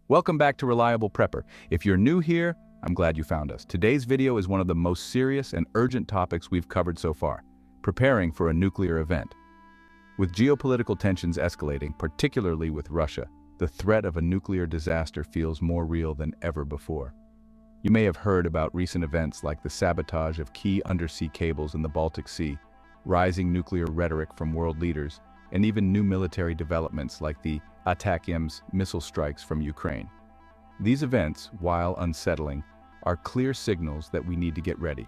Welcome back to Reliable Prepper. If you're new here, I'm glad you found us. Today's video is one of the most serious and urgent topics we've covered so far: preparing for a nuclear event. With geopolitical tensions escalating, particularly with Russia, the threat of a nuclear disaster feels more real than ever before. You may have heard about recent events like the sabotage of key undersea cables in the Baltic Sea, rising nuclear rhetoric from world leaders, and even new military developments like the EMPs missile strikes from Ukraine. These events, while unsettling, are clear signals that we need to get ready.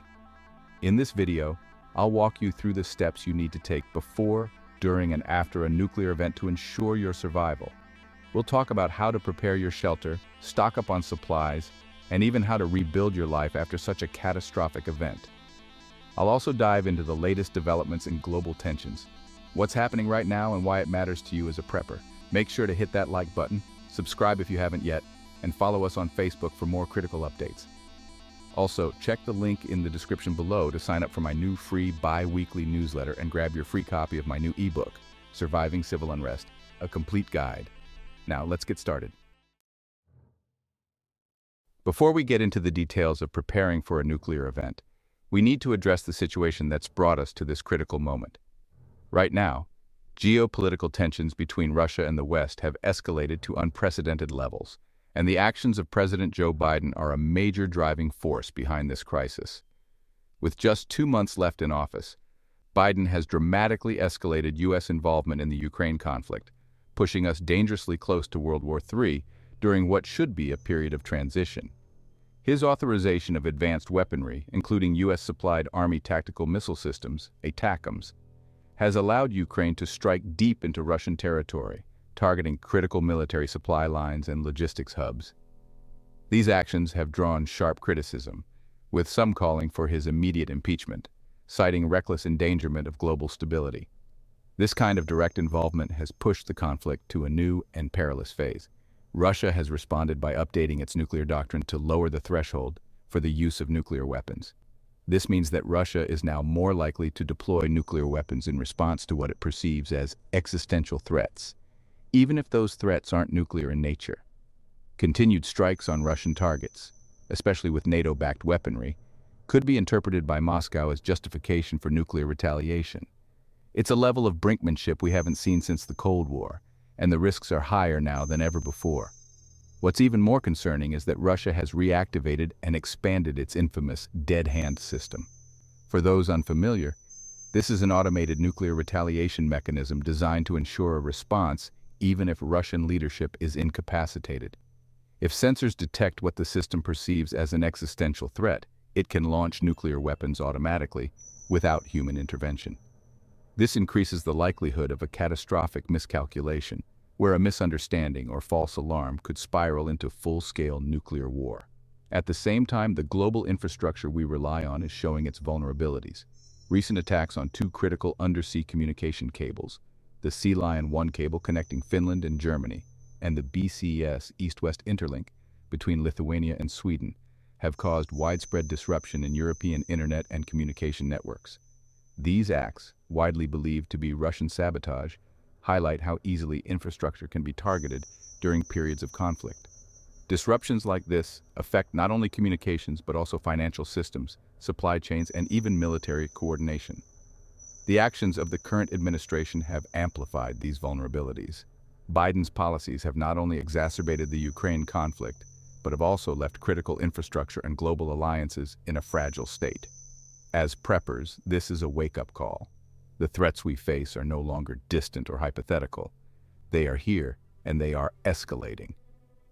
In this video, I'll walk you through the steps you need to take before, during, and after a nuclear event to ensure your survival. We'll talk about how to prepare your shelter, stock up on supplies, and even how to rebuild your life after such a catastrophic event. I'll also dive into the latest developments in global tensions, what's happening right now and why it matters to you as a prepper. Make sure to hit that like button, subscribe if you haven't yet, and follow us on Facebook for more critical updates. Also, check the link in the description below to sign up for my new free bi-weekly newsletter and grab your free copy of my new ebook, Surviving Civil Unrest, a complete guide. Now, let's get started. Before we get into the details of preparing for a nuclear event, we need to address the situation that's brought us to this critical moment. Right now, geopolitical tensions between Russia and the West have escalated to unprecedented levels, and the actions of President Joe Biden are a major driving force behind this crisis. With just 2 months left in office, Biden has dramatically escalated U.S. involvement in the Ukraine conflict, pushing us dangerously close to World War III during what should be a period of transition. His authorization of advanced weaponry, including U.S.-supplied Army tactical missile systems, ATACMS, has allowed Ukraine to strike deep into Russian territory, targeting critical military supply lines and logistics hubs. These actions have drawn sharp criticism, with some calling for his immediate impeachment, citing reckless endangerment of global stability. This kind of direct involvement has pushed the conflict to a new and perilous phase. Russia has responded by updating its nuclear doctrine to lower the threshold for the use of nuclear weapons. This means that Russia is now more likely to deploy nuclear weapons in response to what it perceives as existential threats, even if those threats aren't nuclear in nature. Continued strikes on Russian targets, especially with NATO-backed weaponry, could be interpreted by Moscow as justification for nuclear retaliation. It's a level of brinkmanship we haven't seen since the Cold War, and the risks are higher now than ever before. What's even more concerning is that Russia has reactivated and expanded its infamous dead hand system. For those unfamiliar, this is an automated nuclear retaliation mechanism designed to ensure a response even if Russian leadership is incapacitated. If sensors detect what the system perceives as an existential threat, it can launch nuclear weapons automatically without human intervention. This increases the likelihood of a catastrophic miscalculation, where a misunderstanding or false alarm could spiral into full-scale nuclear war. At the same time, the global infrastructure we rely on is showing its vulnerabilities. Recent attacks on 2 critical undersea communication cables, the Sea Lion 1 cable connecting Finland and Germany, and the BCS East-West interlink between Lithuania and Sweden, have caused widespread disruption in European internet and communication networks. These acts, widely believed to be Russian sabotage, highlight how easily infrastructure can be targeted during periods of conflict. Disruptions like this affect not only communications but also financial systems, supply chains, and even military coordination. The actions of the current administration have amplified these vulnerabilities. Biden's policies have not only exacerbated the Ukraine conflict, but have also left critical infrastructure and global alliances in a fragile state. As preppers, this is a wake-up call. The threats we face are no longer distant or hypothetical. They are here, and they are escalating.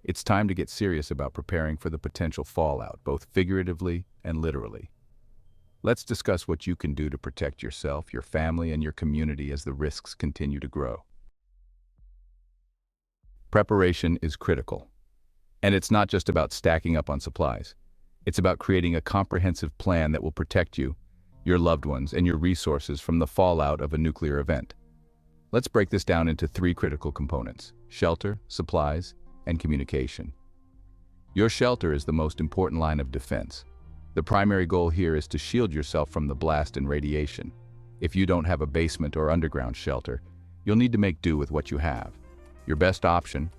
It's time to get serious about preparing for the potential fallout, both figuratively and literally. Let's discuss what you can do to protect yourself, your family, and your community as the risks continue to grow. Preparation is critical. And it's not just about stacking up on supplies. It's about creating a comprehensive plan that will protect you, your loved ones, and your resources from the fallout of a nuclear event. Let's break this down into 3 critical components: shelter, supplies, and communication. Your shelter is the most important line of defense. The primary goal here is to shield yourself from the blast and radiation. If you don't have a basement or underground shelter, you'll need to make do with what you have. Your best option: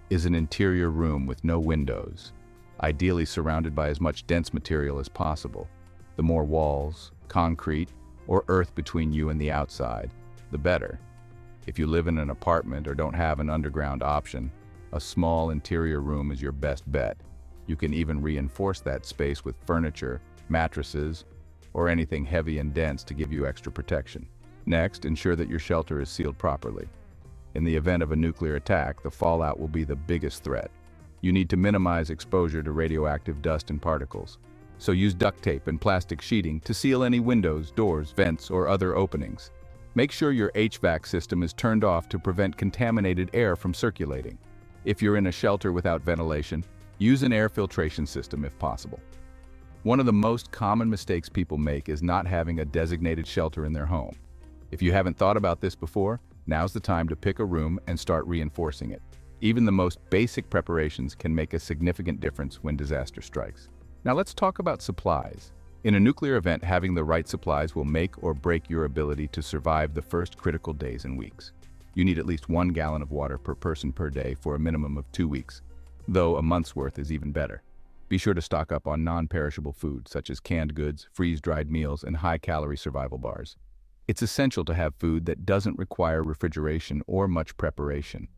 is an interior room with no windows, ideally surrounded by as much dense material as possible. The more walls, concrete, or earth between you and the outside, the better. If you live in an apartment or don't have an underground option, a small interior room is your best bet. You can even reinforce that space with furniture, mattresses, or anything heavy and dense to give you extra protection. Next, ensure that your shelter is sealed properly. In the event of a nuclear attack, the fallout will be the biggest threat. You need to minimize exposure to radioactive dust and particles. So use duct tape and plastic sheeting to seal any windows, doors, vents, or other openings. Make sure your HVAC system is turned off to prevent contaminated air from circulating. If you're in a shelter without ventilation, use an air filtration system if possible. One of the most common mistakes people make is not having a designated shelter in their home. If you haven't thought about this before, now's the time to pick a room and start reinforcing it. Even the most basic preparations can make a significant difference when disaster strikes. Now let's talk about supplies. In a nuclear event, having the right supplies will make or break your ability to survive the first critical days and weeks. You need at least 1 gallon of water per person per day for a minimum of 2 weeks, though a month's worth is even better. Be sure to stock up on non-perishable foods such as canned goods, freeze-dried meals, and high-calorie survival bars. It's essential to have food that doesn't require refrigeration or much preparation.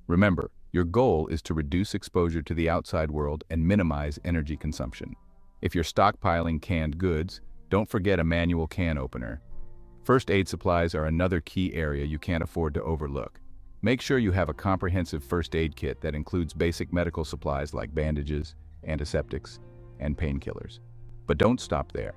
Remember, your goal is to reduce exposure to the outside world and minimize energy consumption. If you're stockpiling canned goods, don't forget a manual can opener. First aid supplies are another key area you can't afford to overlook. Make sure you have a comprehensive first aid kit that includes basic medical supplies like bandages, antiseptics, and painkillers. But don't stop there.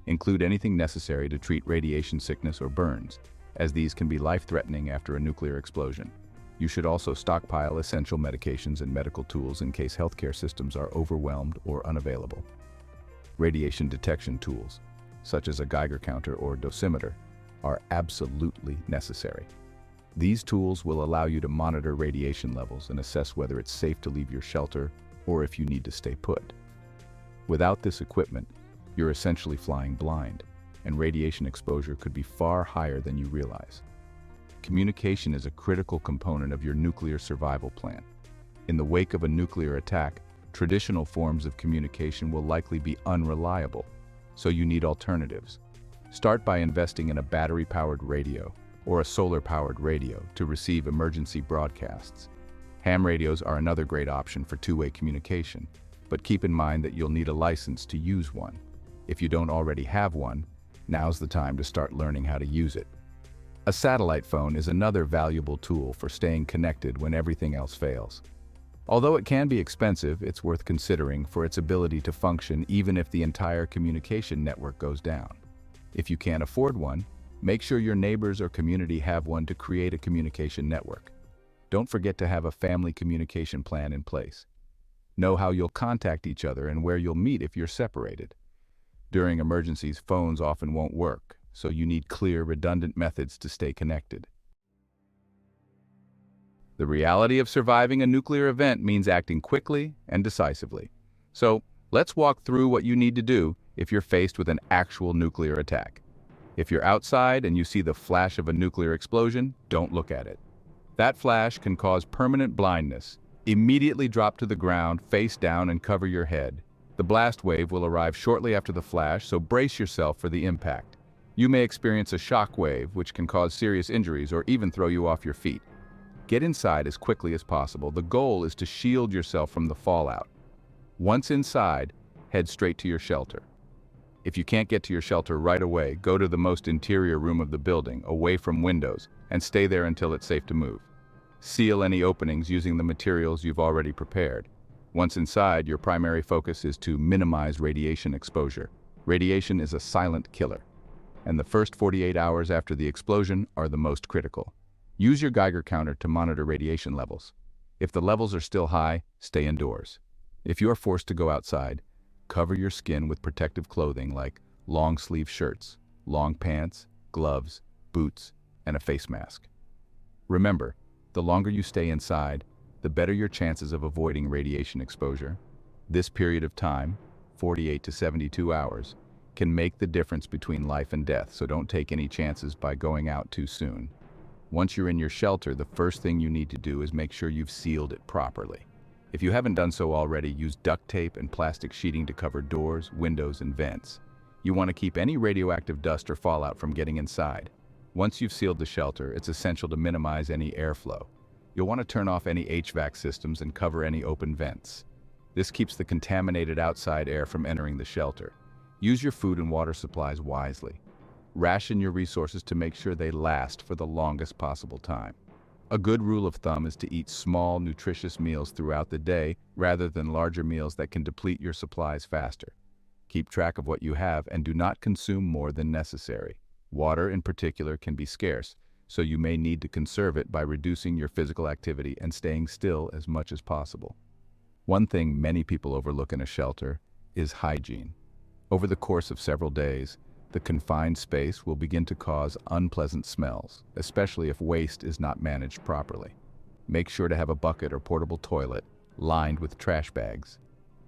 Include anything necessary to treat radiation sickness or burns, as these can be life-threatening after a nuclear explosion. You should also stockpile essential medications and medical tools in case healthcare systems are overwhelmed or unavailable. Radiation detection tools, such as a Geiger counter or dosimeter, are absolutely necessary. These tools will allow you to monitor radiation levels and assess whether it's safe to leave your shelter or if you need to stay put. Without this equipment, you're essentially flying blind, and radiation exposure could be far higher than you realize. Communication is a critical component of your nuclear survival plan. In the wake of a nuclear attack, traditional forms of communication will likely be unreliable, so you need alternatives. Start by investing in a battery-powered radio or a solar-powered radio to receive emergency broadcasts. Ham radios are another great option for two-way communication, but keep in mind that you'll need a license to use one. If you don't already have one, now's the time to start learning how to use it. A satellite phone is another valuable tool for staying connected when everything else fails. Although it can be expensive, it's worth considering for its ability to function even if the entire communication network goes down. If you can't afford one, make sure your neighbors or community have one to create a communication network. Don't forget to have a family communication plan in place. Know how you'll contact each other and where you'll meet if you're separated. During emergencies, phones often won't work, so you need clear, redundant methods to stay connected. The reality of surviving a nuclear event means acting quickly and decisively. So, let's walk through what you need to do if you're faced with an actual nuclear attack. If you're outside and you see the flash of a nuclear explosion, don't look at it. That flash can cause permanent blindness. Immediately drop to the ground, face down, and cover your head. The blast wave will arrive shortly after the flash, so brace yourself for the impact. You may experience a shock wave, which can cause serious injuries or even throw you off your feet. Get inside as quickly as possible. The goal is to shield yourself from the fallout. Once inside, head straight to your shelter. If you can't get to your shelter right away, go to the most interior room of the building, away from windows, and stay there until it's safe to move. Seal any openings using the materials you've already prepared. Once inside, your primary focus is to minimize radiation exposure. Radiation is a silent killer, and the first 48 hours after the explosion are the most critical. Use your Geiger counter to monitor radiation levels. If the levels are still high, stay indoors. If you are forced to go outside, cover your skin with protective clothing like long-sleeve shirts, long pants, gloves, boots, and a face mask. Remember, the longer you stay inside, the better your chances of avoiding radiation exposure. This period of time, 48 to 72 hours, can make the difference between life and death, so don't take any chances by going out too soon. Once you're in your shelter, the first thing you need to do is make sure you've sealed it properly. If you haven't done so already, use duct tape and plastic sheeting to cover doors, windows, and vents. You want to keep any radioactive dust or fallout from getting inside. Once you've sealed the shelter, it's essential to minimize any airflow. You'll want to turn off any HVAC systems and cover any open vents. This keeps the contaminated outside air from entering the shelter. Use your food and water supplies wisely. Ration your resources to make sure they last for the longest possible time. A good rule of thumb is to eat small, nutritious meals throughout the day rather than larger meals that can deplete your supplies faster. Keep track of what you have and do not consume more than necessary. Water in particular can be scarce, so you may need to conserve it by reducing your physical activity and staying still as much as possible. One thing many people overlook in a shelter is hygiene. Over the course of several days, the confined space will begin to cause unpleasant smells, especially if waste is not managed properly. Make sure to have a bucket or portable toilet lined with trash bags.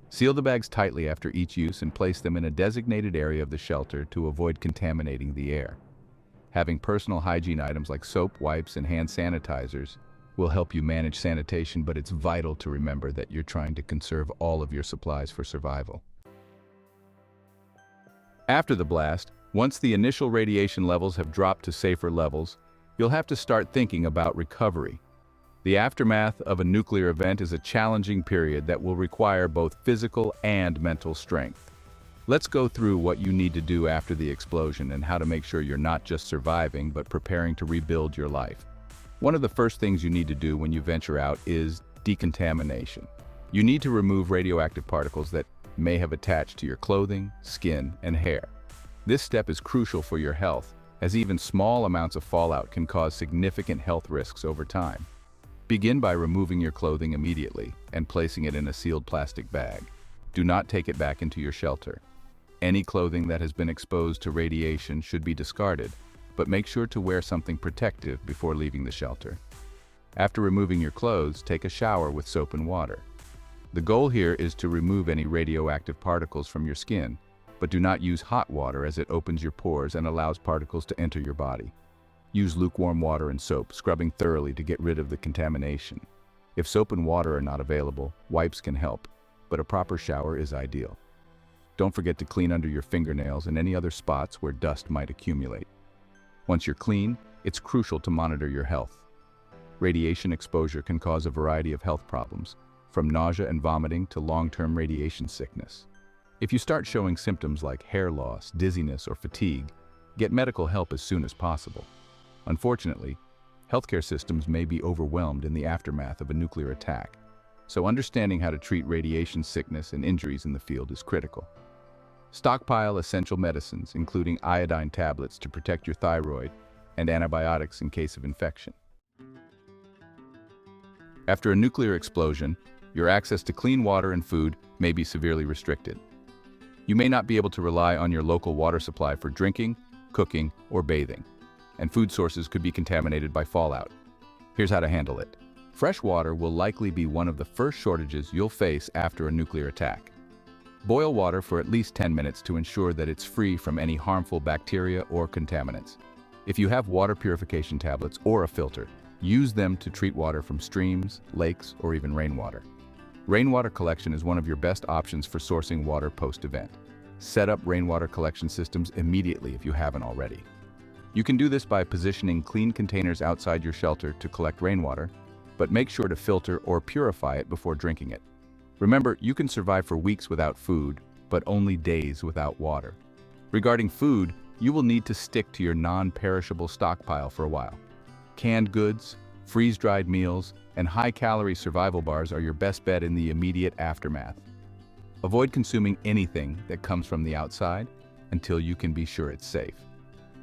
Seal the bags tightly after each use and place them in a designated area of the shelter to avoid contaminating the air. Having personal hygiene items like soap, wipes, and hand sanitizers will help you manage sanitation, but it's vital to remember that you're trying to conserve all of your supplies for survival. After the blast, once the initial radiation levels have dropped to safer levels, you'll have to start thinking about recovery. The aftermath of a nuclear event is a challenging period that will require both physical and mental strength. Let's go through what you need to do after the explosion and how to make sure you're not just surviving, but preparing to rebuild your life. One of the first things you need to do when you venture out is decontamination. You need to remove radioactive particles that may have attached to your clothing, skin, and hair. This step is crucial for your health, as even small amounts of fallout can cause significant health risks over time. Begin by removing your clothing immediately and placing it in a sealed plastic bag. Do not take it back into your shelter. Any clothing that has been exposed to radiation should be discarded, but make sure to wear something protective before leaving the shelter. After removing your clothes, take a shower with soap and water. The goal here is to remove any radioactive particles from your skin, but do not use hot water as it opens your pores and allows particles to enter your body. Use lukewarm water and soap, scrubbing thoroughly to get rid of the contamination. If soap and water are not available, wipes can help, but a proper shower is ideal. Don't forget to clean under your fingernails and any other spots where dust might accumulate. Once you're clean, it's crucial to monitor your health. Radiation exposure can cause a variety of health problems, from nausea and vomiting to long-term radiation sickness. If you start showing symptoms like hair loss, dizziness, or fatigue, get medical help as soon as possible. Unfortunately, healthcare systems may be overwhelmed in the aftermath of a nuclear attack, so understanding how to treat radiation sickness and injuries in the field is critical. Stockpile essential medicines, including iodine tablets to protect your thyroid and antibiotics in case of infection. After a nuclear explosion, your access to clean water and food may be severely restricted. You may not be able to rely on your local water supply for drinking, cooking, or bathing, and food sources could be contaminated by fallout. Here's how to handle it. Fresh water will likely be one of the first shortages you'll face after a nuclear attack. Boil water for at least 10 minutes to ensure that it's free from any harmful bacteria or contaminants. If you have water purification tablets or a filter, use them to treat water from streams, lakes, or even rainwater. Rainwater collection is one of your best options for sourcing water post-event. Set up rainwater collection systems immediately if you haven't already. You can do this by positioning clean containers outside your shelter to collect rainwater, but make sure to filter or purify it before drinking it. Remember, you can survive for weeks without food, but only days without water. Regarding food, you will need to stick to your non-perishable stockpile for a while. Canned goods, freeze-dried meals, and high-calorie survival bars are your best bet in the immediate aftermath. Avoid consuming anything that comes from the outside until you can be sure it's safe.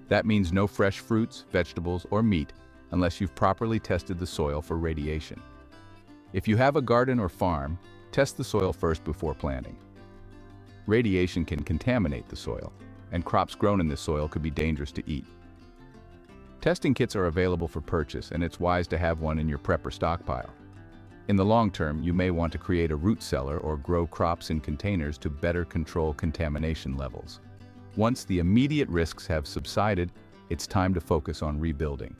That means no fresh fruits, vegetables, or meat unless you've properly tested the soil for radiation. If you have a garden or farm, test the soil first before planting. Radiation can contaminate the soil, and crops grown in this soil could be dangerous to eat. Testing kits are available for purchase, and it's wise to have one in your prep or stockpile. In the long term, you may want to create a root cellar or grow crops in containers to better control contamination levels. Once the immediate risks have subsided, it's time to focus on rebuilding.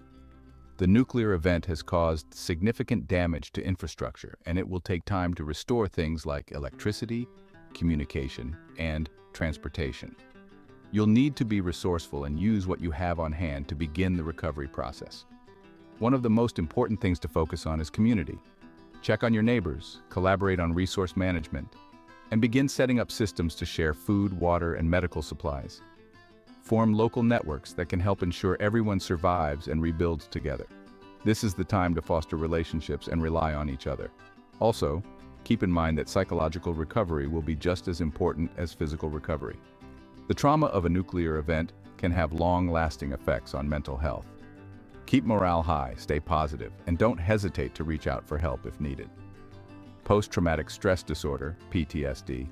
The nuclear event has caused significant damage to infrastructure, and it will take time to restore things like electricity, communication, and transportation. You'll need to be resourceful and use what you have on hand to begin the recovery process. One of the most important things to focus on is community. Check on your neighbors, collaborate on resource management, and begin setting up systems to share food, water, and medical supplies. Form local networks that can help ensure everyone survives and rebuilds together. This is the time to foster relationships and rely on each other. Also, keep in mind that psychological recovery will be just as important as physical recovery. The trauma of a nuclear event can have long-lasting effects on mental health. Keep morale high, stay positive, and don't hesitate to reach out for help if needed. Post-traumatic stress disorder, PTSD,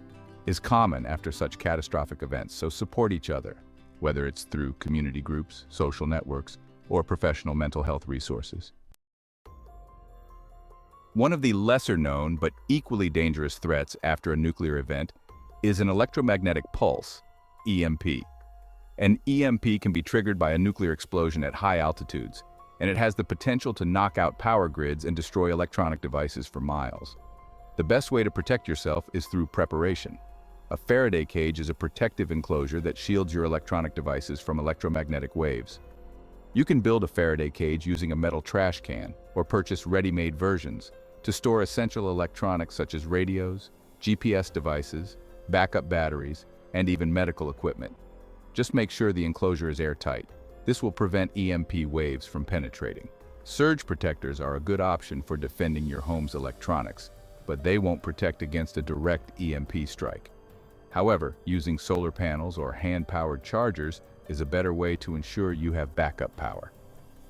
is common after such catastrophic events, so support each other, whether it's through community groups, social networks, or professional mental health resources. One of the lesser-known but equally dangerous threats after a nuclear event is an electromagnetic pulse, EMP. An EMP can be triggered by a nuclear explosion at high altitudes, and it has the potential to knock out power grids and destroy electronic devices for miles. The best way to protect yourself is through preparation. A Faraday cage is a protective enclosure that shields your electronic devices from electromagnetic waves. You can build a Faraday cage using a metal trash can or purchase ready-made versions to store essential electronics such as radios, GPS devices, backup batteries, and even medical equipment. Just make sure the enclosure is airtight. This will prevent EMP waves from penetrating. Surge protectors are a good option for defending your home's electronics, but they won't protect against a direct EMP strike. However, using solar panels or hand-powered chargers is a better way to ensure you have backup power.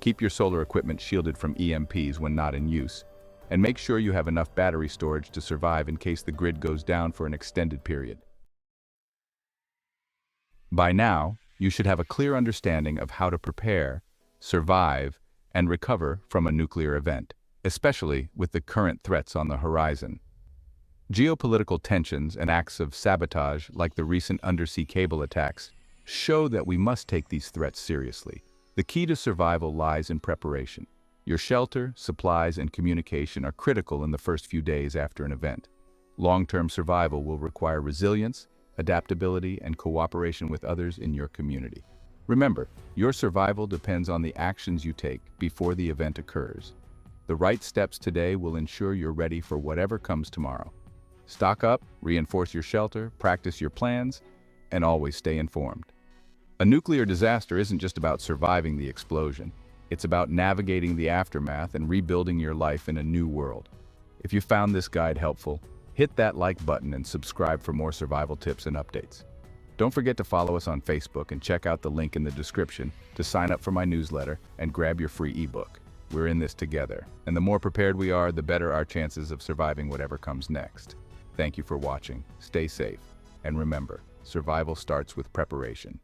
Keep your solar equipment shielded from EMPs when not in use, and make sure you have enough battery storage to survive in case the grid goes down for an extended period. By now, you should have a clear understanding of how to prepare, survive, and recover from a nuclear event, especially with the current threats on the horizon. Geopolitical tensions and acts of sabotage, like the recent undersea cable attacks, show that we must take these threats seriously. The key to survival lies in preparation. Your shelter, supplies, and communication are critical in the first few days after an event. Long-term survival will require resilience, adaptability, and cooperation with others in your community. Remember, your survival depends on the actions you take before the event occurs. The right steps today will ensure you're ready for whatever comes tomorrow. Stock up, reinforce your shelter, practice your plans, and always stay informed. A nuclear disaster isn't just about surviving the explosion. It's about navigating the aftermath and rebuilding your life in a new world. If you found this guide helpful, hit that like button and subscribe for more survival tips and updates. Don't forget to follow us on Facebook and check out the link in the description to sign up for my newsletter and grab your free ebook. We're in this together, and the more prepared we are, the better our chances of surviving whatever comes next. Thank you for watching, stay safe, and remember, survival starts with preparation.